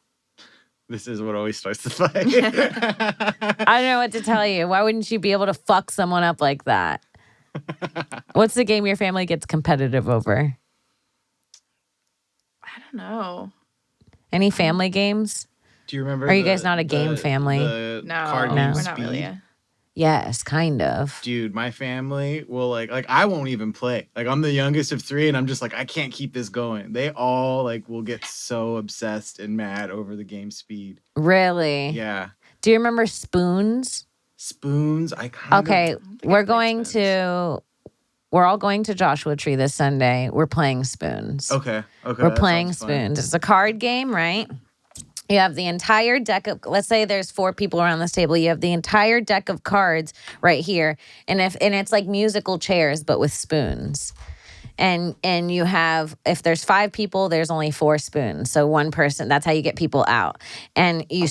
C: This is what always starts the fight.
A: I don't know what to tell you. Why wouldn't you be able to fuck someone up like that? What's the game your family gets competitive over?
B: I don't know.
A: Any family games?
C: Do you remember?
A: Are you guys not a game family?
C: The
B: No,
C: card
B: we're
C: game
B: not
C: Speed?
B: really.
A: Yes, kind of.
C: Dude, my family will like I won't even play. Like I'm the youngest of 3 and I'm just like I can't keep this going. They all like will get so obsessed and mad over the game Speed.
A: Really?
C: Yeah.
A: Do you remember Spoons?
C: Spoons, I kind
A: Okay,
C: of
A: we're all going to Joshua Tree this Sunday. We're playing Spoons.
C: Okay.
A: We're
C: that
A: playing
C: sounds fun.
A: Spoons. It's a card game, right? You have the entire deck of, let's say there's 4 people around this table. You have the entire deck of cards right here. And it's like musical chairs, but with spoons. And you have, if there's 5 people, there's only 4 spoons. So one person, that's how you get people out. And you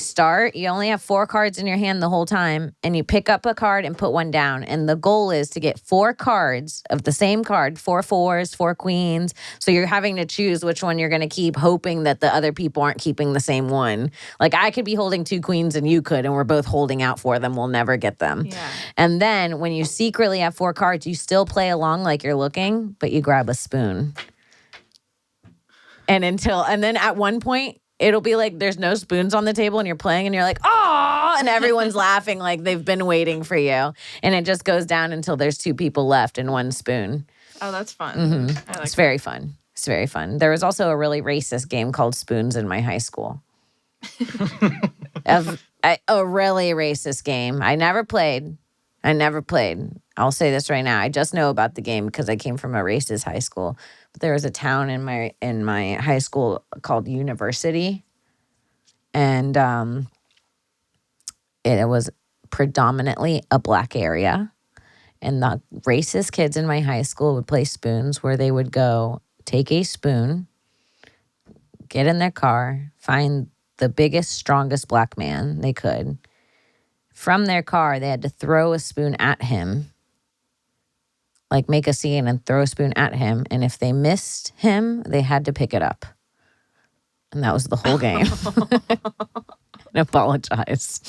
A: only have 4 cards in your hand the whole time. And you pick up a card and put one down. And the goal is to get 4 cards of the same card, 4 4s, 4 queens. So you're having to choose which one you're going to keep, hoping that the other people aren't keeping the same one. Like I could be holding 2 queens and you could, and we're both holding out for them. We'll never get them.
B: Yeah.
A: And then when you secretly have 4 cards, you still play along like you're looking, but you grab a spoon. And then at one point, it'll be like there's no spoons on the table and you're playing and you're like, oh, and everyone's laughing like they've been waiting for you. And it just goes down until there's 2 people left and 1 spoon.
B: Oh, that's fun.
A: Mm-hmm.
B: I like
A: It's very fun. It's very fun. There was also a really racist game called Spoons in my high school. A really racist game. I never played. I'll say this right now. I just know about the game because I came from a racist high school. But there was a town in my high school called University. And it was predominantly a black area. And the racist kids in my high school would play spoons, where they would go take a spoon, get in their car, find the biggest, strongest black man they could. From their car, they had to throw a spoon at him, like make a scene and throw a spoon at him. And if they missed him, they had to pick it up. And that was the whole game. And apologize.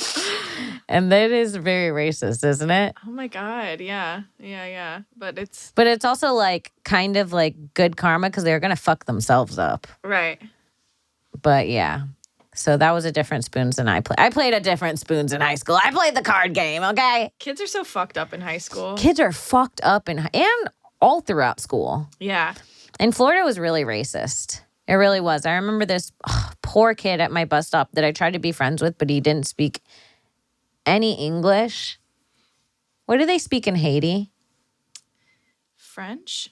A: And that is very racist, isn't it?
B: Oh my God. Yeah. Yeah. But
A: But it's also like kind of like good karma because they're going to fuck themselves up.
B: right.
A: But yeah. So that was a different Spoons than I played. I played a different Spoons in high school. I played the card game, okay?
B: Kids are so fucked up in high school.
A: Kids are fucked up and all throughout school.
B: Yeah.
A: And Florida was really racist. It really was. I remember this poor kid at my bus stop that I tried to be friends with, but he didn't speak any English. What do they speak in Haiti?
B: French?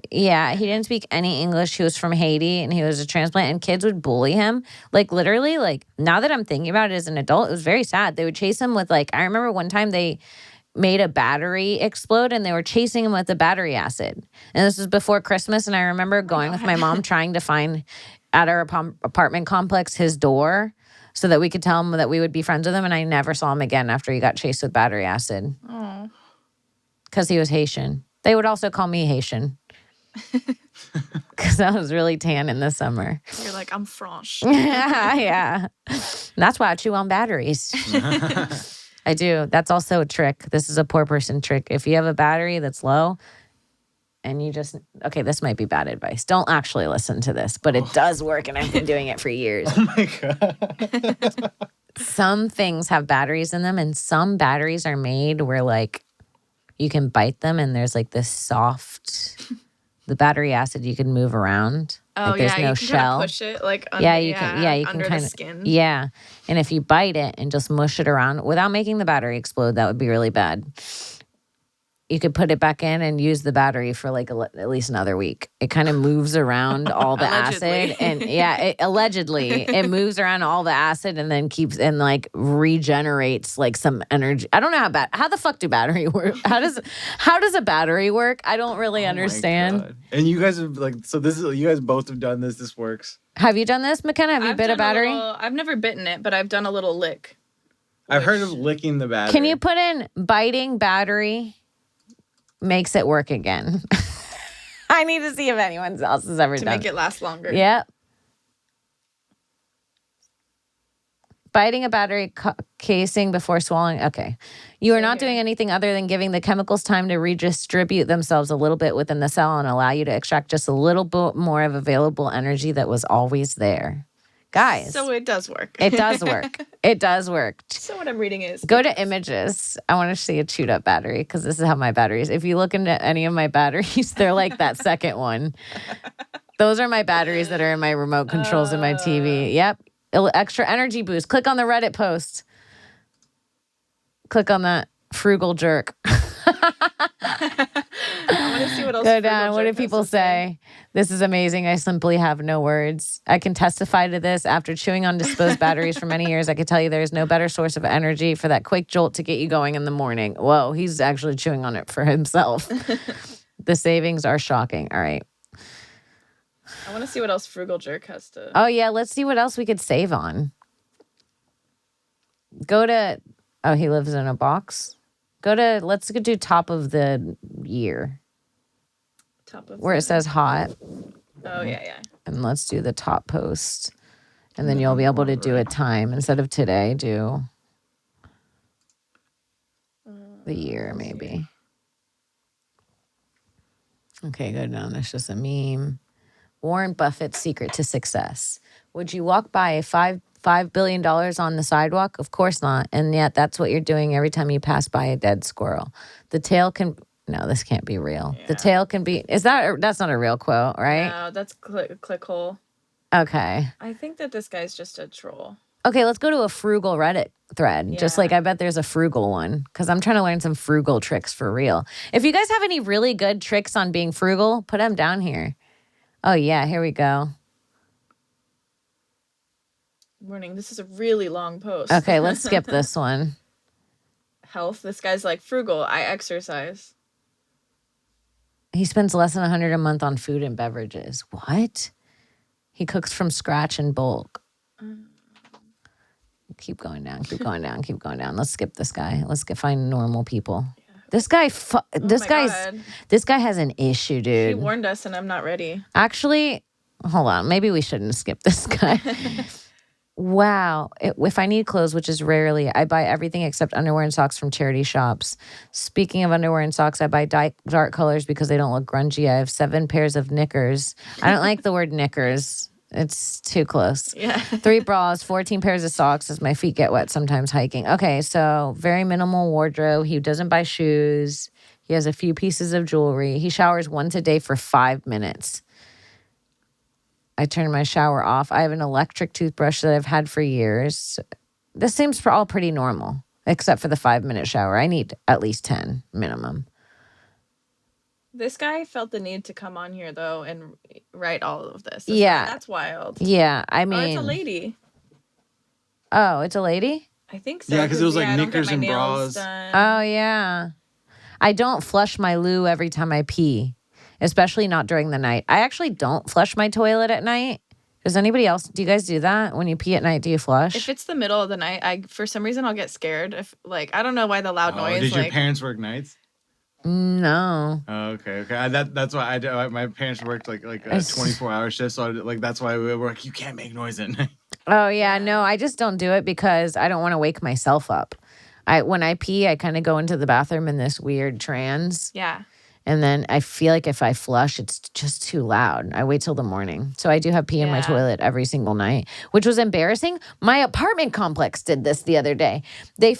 A: Yeah, he didn't speak any English. He was from Haiti and he was a transplant, and kids would bully him. Like literally, like now that I'm thinking about it as an adult, it was very sad. They would chase him with I remember one time they made a battery explode and they were chasing him with the battery acid. And this was before Christmas, and I remember going with my mom trying to find at our apartment complex his door so that we could tell him that we would be friends with him. And I never saw him again after he got chased with battery acid
B: Oh.
A: because he was Haitian. They would also call me Haitian because I was really tan in the summer.
B: You're like, I'm French.
A: Yeah. That's why I chew on batteries. I do. That's also a trick. This is a poor person trick. If you have a battery that's low and you just, okay, this might be bad advice. Don't actually listen to this, but it does work and I've been doing it for years.
C: Oh my God.
A: Some things have batteries in them and some batteries are made where like you can bite them and there's like this soft, the battery acid you can move around.
B: Oh,
A: like there's
B: yeah.
A: no
B: You can
A: shell.
B: kind of push it like under,
A: Yeah, you can
B: under
A: kind
B: the
A: of
B: skin.
A: Yeah. And if you bite it and just mush it around without making the battery explode, that would be really bad. You could put it back in and use the battery for like at least another week. It kind of moves around all the acid and allegedly it moves around all the acid and then keeps and like regenerates like some energy. I don't know how the fuck do battery work? How does a battery work? I don't really understand.
C: God. And you guys have like, so this is, you guys both have done this. This works.
A: Have you done this, McKenna? Have you
B: I've
A: bit a
B: done
A: battery?
B: I've never bitten it, but I've done a little lick.
C: I've heard of licking the battery.
A: Can you put in biting battery makes it work again? I need to see if anyone else has ever
B: To
A: done
B: make it last longer.
A: Yep. Biting a battery casing before swallowing. Okay. You are not doing anything other than giving the chemicals time to redistribute themselves a little bit within the cell and allow you to extract just a little bit more of available energy that was always there. Guys.
B: So it does work.
A: It does work. It does work.
B: So what I'm reading is
A: Go to images. I want to see a chewed up battery because this is how my batteries. If you look into any of my batteries, they're like that second one. Those are my batteries that are in my remote controls in my TV. Yep. Extra energy boost. Click on the Reddit post. Click on that frugal jerk.
B: I want to see what else.
A: Go
B: Frugal
A: down. What
B: Jerk
A: do
B: has
A: people
B: to say.
A: say? This is amazing. I simply have no words. I can testify to this. After chewing on disposed batteries for many years, I can tell you there is no better source of energy for that quick jolt to get you going in the morning. Whoa, he's actually chewing on it for himself. The savings are shocking. All right.
B: I want to see what else Frugal Jerk has to.
A: Oh, yeah. Let's see what else we could save on. Go to, oh, he lives in a box. Let's do top of the year
B: Top of
A: where it says hot.
B: Oh, yeah.
A: And let's do the top post. And then you'll be able to do a time. Instead of today, do the year maybe. Okay, go down. It's just a meme. Warren Buffett's secret to success. Would you walk by a $5 billion on the sidewalk? Of course not. And yet that's what you're doing every time you pass by a dead squirrel. The tail can... No, this can't be real.
B: Yeah.
A: The tail can be... That's not a real quote, right?
B: No, that's click hole.
A: Okay.
B: I think that this guy's just a troll.
A: Okay, let's go to a frugal Reddit thread. Just
B: Yeah.
A: like I bet there's a frugal one because I'm trying to learn some frugal tricks for real. If you guys have any really good tricks on being frugal, put them down here. Oh, yeah, here we go.
B: Morning. This is a really long post.
A: Okay, let's skip this one.
B: Health. This guy's like frugal. I exercise.
A: He spends less than $100 a month on food and beverages. What? He cooks from scratch in bulk. Keep going down, keep going down, keep going down. Let's skip this guy. Let's find normal people. This guy, this guy has an issue,
B: He
A: dude.
B: warned us, and I'm not ready.
A: Actually, hold on. Maybe we shouldn't skip this guy. Wow. If I need clothes, which is rarely, I buy everything except underwear and socks from charity shops. Speaking of underwear and socks, I buy dark colors because they don't look grungy. I have 7 pairs of knickers. I don't like the word knickers. It's too close.
B: Yeah.
A: 3 bras, 14 pairs of socks as my feet get wet sometimes hiking. Okay, so very minimal wardrobe. He doesn't buy shoes. He has a few pieces of jewelry. He showers once a day for 5 minutes. I turn my shower off. I have an electric toothbrush that I've had for years. This seems all pretty normal, except for the 5-minute shower. I need at least 10 minimum.
B: This guy felt the need to come on here, though, and write all of this.
A: Yeah.
B: That's wild.
A: Yeah, I
B: Oh,
A: mean...
B: it's a lady.
A: Oh, it's a lady?
B: I think so.
C: Yeah, 'cause it was like
B: I don't
C: knickers
B: get my
C: and
B: nails
C: bras.
B: done.
A: Oh, yeah. I don't flush my loo every time I pee, especially not during the night. I actually don't flush my toilet at night Does anybody else? Do you guys do that when you pee at night? Do you flush?
B: If it's the middle of the night, I for some reason I'll get scared. If like I don't know why the loud noise.
C: Did your
B: like,
C: parents work nights?
A: No.
C: Oh, okay. That's why I do. My parents worked like a 24-hour shift, so that's why we were like, you can't make noise at night.
A: Oh yeah, no, I just don't do it because I don't want to wake myself up. When I pee, I kind of go into the bathroom in this weird trance.
B: Yeah.
A: And then I feel like if I flush, it's just too loud. I wait till the morning. So I do have pee in my toilet every single night, which was embarrassing. My apartment complex did this the other day. They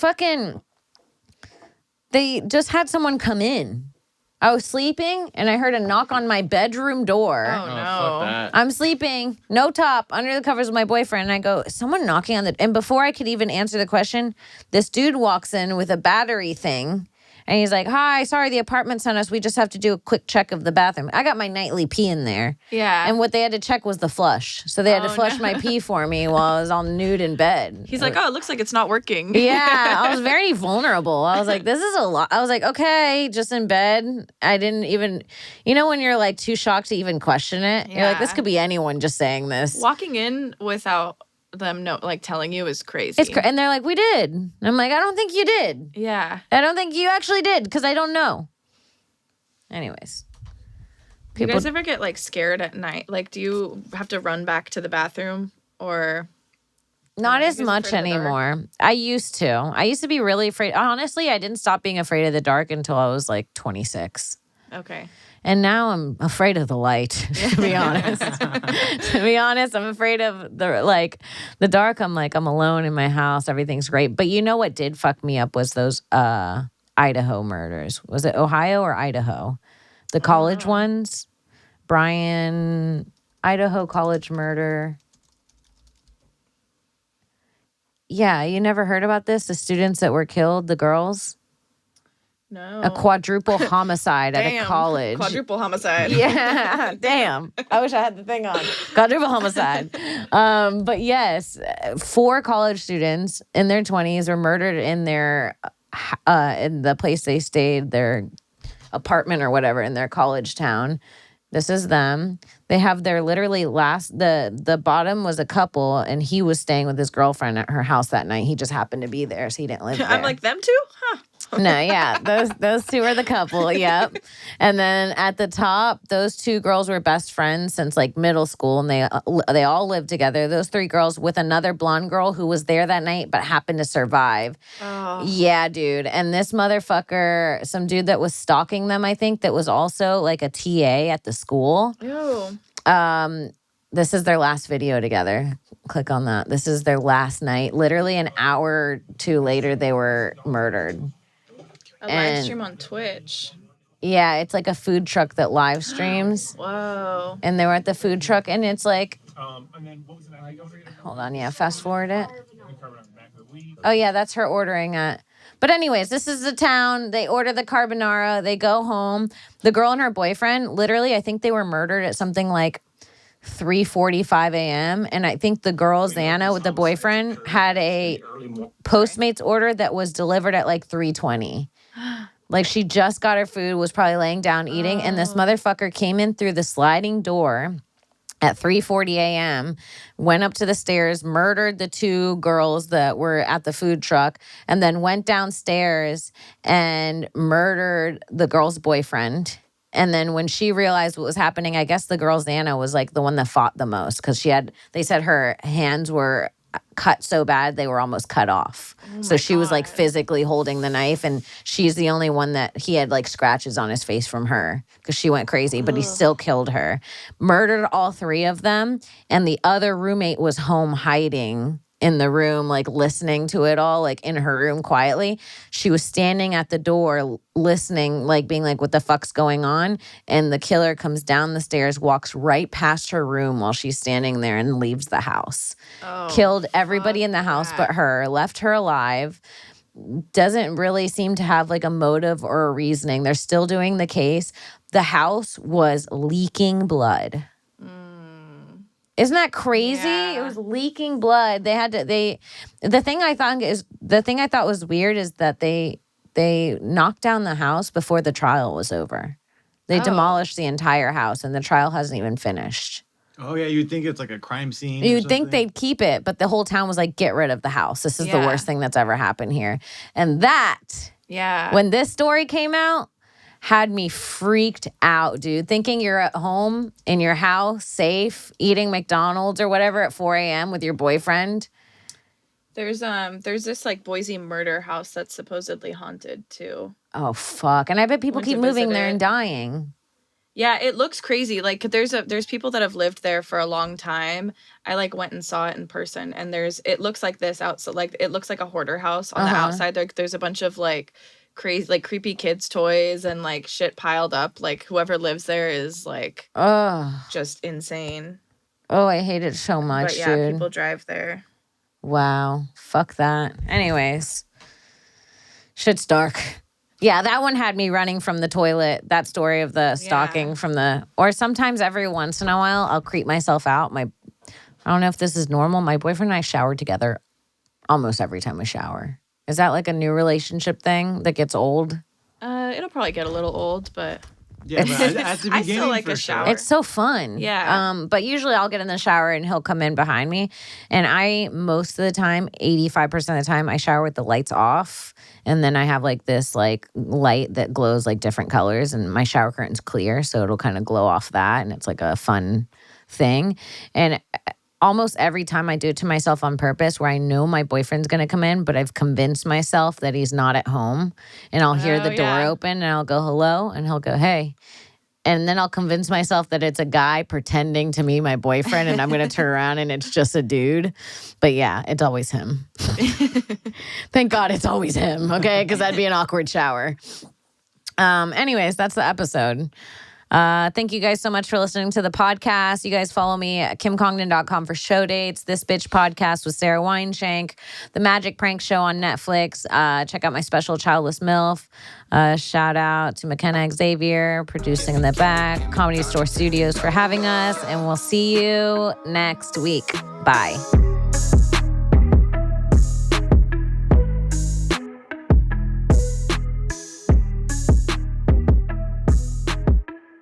A: just had someone come in. I was sleeping and I heard a knock on my bedroom door.
B: Oh, no.
C: Fuck that.
A: I'm sleeping, no top, under the covers with my boyfriend. And I go, someone knocking on the... And before I could even answer the question, this dude walks in with a battery thing. And he's like, hi, sorry, the apartment sent us. We just have to do a quick check of the bathroom. I got my nightly pee in there.
B: Yeah.
A: And what they had to check was the flush. So they had to flush my pee for me while I was all nude in bed.
B: He's like, oh, it looks like it's not working.
A: Yeah, I was very vulnerable. I was like, this is a lot. I was like, okay, just in bed. I didn't even, when you're like too shocked to even question it. You're like, this could be anyone just saying this.
B: Walking in without them telling you is crazy.
A: And they're like, we did. And I'm like, I don't think you did.
B: Yeah.
A: I don't think you actually did because I don't know. Anyways.
B: Do you guys ever get like scared at night? Like, do you have to run back to the bathroom or?
A: Not as much anymore. I used to be really afraid. Honestly, I didn't stop being afraid of the dark until I was like 26.
B: Okay.
A: And now I'm afraid of the light, to be honest. I'm afraid of the dark. I'm alone in my house. Everything's great. But you know what did fuck me up was those Idaho murders. Was it Ohio or Idaho? The college ones? Brian, Idaho college murder. Yeah, you never heard about this? The students that were killed, the girls?
B: No.
A: A quadruple homicide at a college.
B: Quadruple homicide.
A: Yeah, damn. I wish I had the thing on. Quadruple homicide. But yes, 4 college students in their 20s were murdered in their in the place they stayed, their apartment or whatever in their college town. This is them. They have their literally the bottom was a couple and he was staying with his girlfriend at her house that night. He just happened to be there, so he didn't live there.
B: I'm like, them too? Huh.
A: No, yeah. Those 2 are the couple, yep. And then at the top, those 2 girls were best friends since like middle school, and they all lived together. Those 3 girls with another blonde girl who was there that night but happened to survive. Oh. Yeah, dude. And this motherfucker, some dude that was stalking them, I think, that was also like a TA at the school.
B: Ew.
A: This is their last video together. Click on that. This is their last night. Literally an hour or 2 later, they were murdered.
B: A live stream on Twitch.
A: Yeah, it's like a food truck that live streams.
B: Whoa.
A: And they were at the food truck, and it's like, hold on, yeah, fast forward it. Oh, yeah, that's her ordering it. But anyways, this is the town. They order the carbonara. They go home. The girl and her boyfriend, literally, I think they were murdered at something like 3:45 a.m. And I think the girl, Xana, with the boyfriend, had a Postmates order that was delivered at like 3:20. Like she just got her food, was probably laying down eating, and this motherfucker came in through the sliding door at 3:40 a.m., went up to the stairs, murdered the 2 girls that were at the food truck, and then went downstairs and murdered the girl's boyfriend. And then when she realized what was happening, I guess the girl Xana was like the one that fought the most because they said her hands were cut so bad they were almost cut off. So she was like physically holding the knife, and she's the only one that he had like scratches on his face from her because she went crazy, but he still killed her. Murdered all 3 of them, and the other roommate was home hiding in the room, like listening to it all, like in her room quietly. She was standing at the door listening, like being like, what the fuck's going on? And the killer comes down the stairs, walks right past her room while she's standing there and leaves the house. Killed everybody in the house but her, left her alive. Doesn't really seem to have like a motive or a reasoning. They're still doing the case. The house was leaking blood. Isn't that crazy? Yeah. It was leaking blood. The thing I thought was weird is that they knocked down the house before the trial was over. They demolished the entire house and the trial hasn't even finished.
C: Oh yeah, you'd think it's like a crime scene. or
A: You'd think
C: something.
A: they'd keep it, but the whole town was like, get rid of the house. This is the
B: Yeah.
A: worst thing that's ever happened here. And that,
B: Yeah.
A: when this story came out, had me freaked out, dude. Thinking you're at home in your house, safe, eating McDonald's or whatever at 4 a.m. with your boyfriend.
B: There's this like Boise murder house that's supposedly haunted too.
A: Oh, fuck. And I bet people
B: Went to
A: keep moving
B: visit
A: there
B: it.
A: and dying.
B: Yeah, it looks crazy. Like there's people that have lived there for a long time. I like went and saw it in person, and it looks like this outside. Like it looks like a hoarder house on the outside. There's a bunch of like crazy, like creepy kids' toys and like shit piled up. Like whoever lives there is like
A: Oh,
B: just insane.
A: I hate it so much,
B: But yeah,
A: dude.
B: people drive there.
A: Wow. Fuck that. Anyways, shit's dark. Yeah, that one had me running from the toilet. That story of the stalking or sometimes every once in a while, I'll creep myself out. I don't know if this is normal. My boyfriend and I shower together almost every time we shower. Is that like a new relationship thing that gets old?
B: It'll probably get a little old, but
C: Yeah, but at the
B: I
C: beginning,
B: still like
C: for
B: a
C: sure.
B: shower.
A: It's so fun.
B: Yeah.
A: But usually I'll get in the shower and he'll come in behind me. And I, most of the time, 85% of the time, I shower with the lights off. And then I have like this like light that glows like different colors. And my shower curtain's clear, so it'll kind of glow off that. And it's like a fun thing. And almost every time I do it to myself on purpose, where I know my boyfriend's going to come in, but I've convinced myself that he's not at home. And I'll hear the door
B: yeah.
A: open and I'll go, hello. And he'll go, hey. And then I'll convince myself that it's a guy pretending to be my boyfriend, and I'm going to turn around and it's just a dude. But yeah, it's always him. Thank God it's always him, okay? Because that'd be an awkward shower. Anyways, that's the episode. Thank you guys so much for listening to the podcast. You guys follow me at kimcongdon.com for show dates. This Bitch podcast with Sarah Weinshank. The Magic Prank Show on Netflix. Check out my special Childless MILF. Shout out to McKenna Xavier, producing in the back. Comedy Store Studios for having us. And we'll see you next week. Bye.